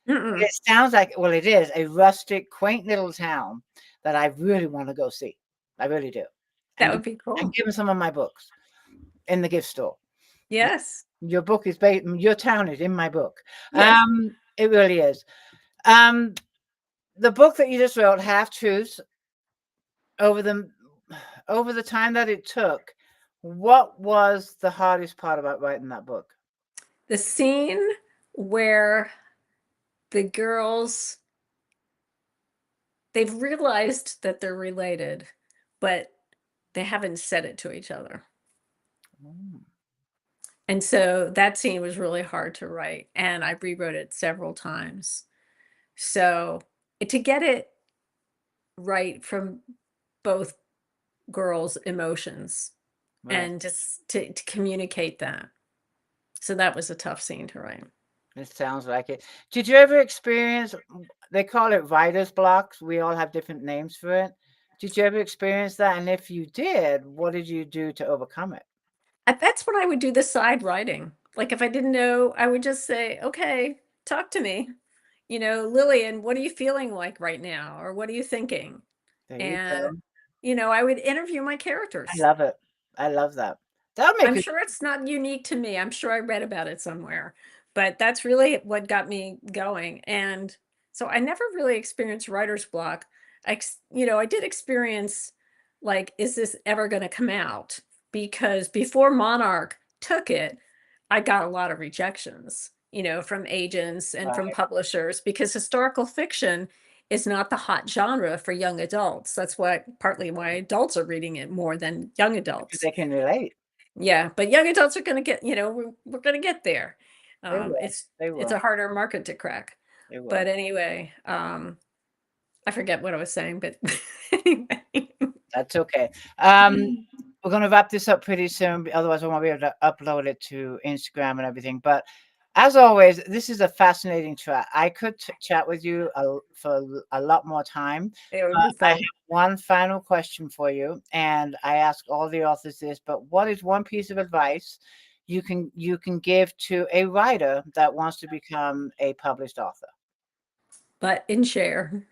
Mm-mm. It sounds like, well, it is a rustic, quaint little town that I really want to go see. I really do, That and would be and cool. give them some of my books in the gift store. Yes. Your book is based. Your town is in my book. Yes. It really is. Um, the book that you just wrote, Half Truths, over the time that it took, what was the hardest part about writing that book? The scene where the girls, they've realized that they're related, but they haven't said it to each other. Mm, And so that scene was really hard to write, and I rewrote it several times. So to get it right from both girls' emotions right. and just to communicate that. So that was a tough scene to write. It sounds like it. Did you ever experience, they call it writer's blocks. We all have different names for it. Did you ever experience that? And if you did, what did you do to overcome it? That's when I would do the side writing. Like if I didn't know, I would just say, okay, talk to me. Lillian, what are you feeling like right now? Or what are you thinking? There you And, go. I would interview my I characters. love it. I love that. That'll make I'm it. sure it's not unique to me. I'm sure I read about it somewhere, but that's really what got me going. And so I never really experienced writer's block. I did experience like, is this ever going to come out? Because before Monarch took it, I got a lot of rejections, from agents and from Right. publishers because historical fiction is not the hot genre for young adults. That's partly why adults are reading it more than young Because adults. they can relate. Yeah, but young adults are gonna get, we're gonna get there. They will. It's They it's will. a harder market to crack. They will. But anyway, I forget what I was saying, but anyway. That's okay. We're going to wrap this up pretty soon. Otherwise, I won't be able to upload it to Instagram and everything. But as always, this is a fascinating chat. I could chat with you for a lot more time. It would But be I have fun. one final question for you, and I ask all the authors this. But what is one piece of advice you can give to a writer that wants to become a published author? But in share.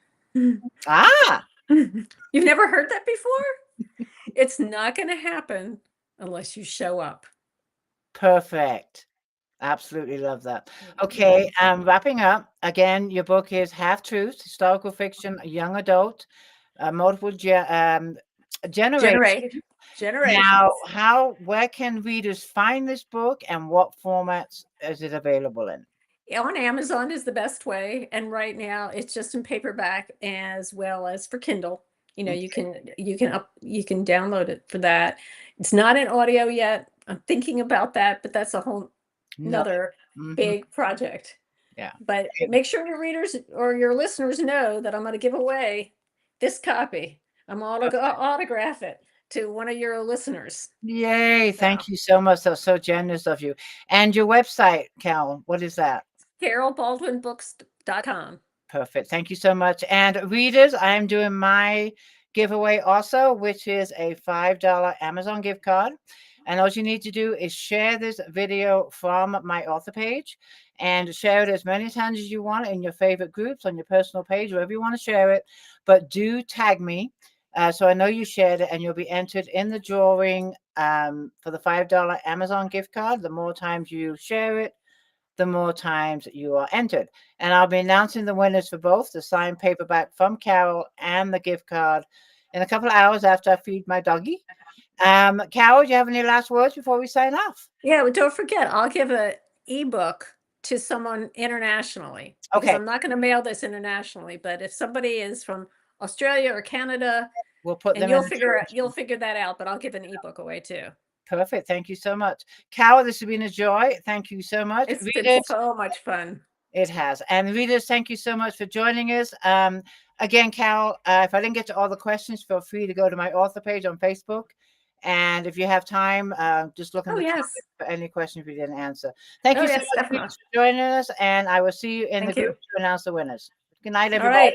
Ah, You've never heard that before? It's not gonna happen unless you show up. perfect. Absolutely love that. Okay, wrapping up. Again, your book is Half Truth, Historical Fiction, Young Adult, Multiple Generation. Now, Generations. where can readers find this book and what formats is it available in? On Amazon is the best way, and right now it's just in paperback as well as for Kindle. You Okay. can download it for that. It's not in audio yet. I'm thinking about that, but that's a whole No. another Hmm. big project. Yeah. But Okay. make sure your readers or your listeners know that I'm going to give away this copy. I'm autograph it to one of your listeners. Yay. So Thank you so much. That's so generous of you. And your website, Cal, what is that? carolbaldwinbooks.com. Perfect. Thank you so much. And readers, I am doing my giveaway also, which is a $5 Amazon gift card. And all you need to do is share this video from my author page and share it as many times as you want in your favorite groups, on your personal page, wherever you want to share it. But do tag me so I know you shared it, and you'll be entered in the drawing for the $5 Amazon gift card. The more times you share it, the more times you are entered. And I'll be announcing the winners for both the signed paperback from Carol and the gift card in a couple of hours after I feed my doggy. Carol, do you have any last words before we sign off? Yeah, but don't forget, I'll give an ebook to someone internationally because Okay, I'm not going to mail this internationally. But if somebody is from Australia or Canada, we'll put and them in the you'll direction. figure that out. But I'll give an ebook away too. Perfect. Thank you so much. Carol, this has been a joy. Thank you so much. It's been Readers, so much fun. it has. And readers, thank you so much for joining us. Again, Carol, if I didn't get to all the questions, feel free to go to my author page on Facebook. And if you have time, just look in Oh the yes, comments for any questions we didn't answer. Thank oh you so yes, much, definitely. readers, for joining us. And I will see you in the Thank group you. to announce the winners. Good night, All everybody. right.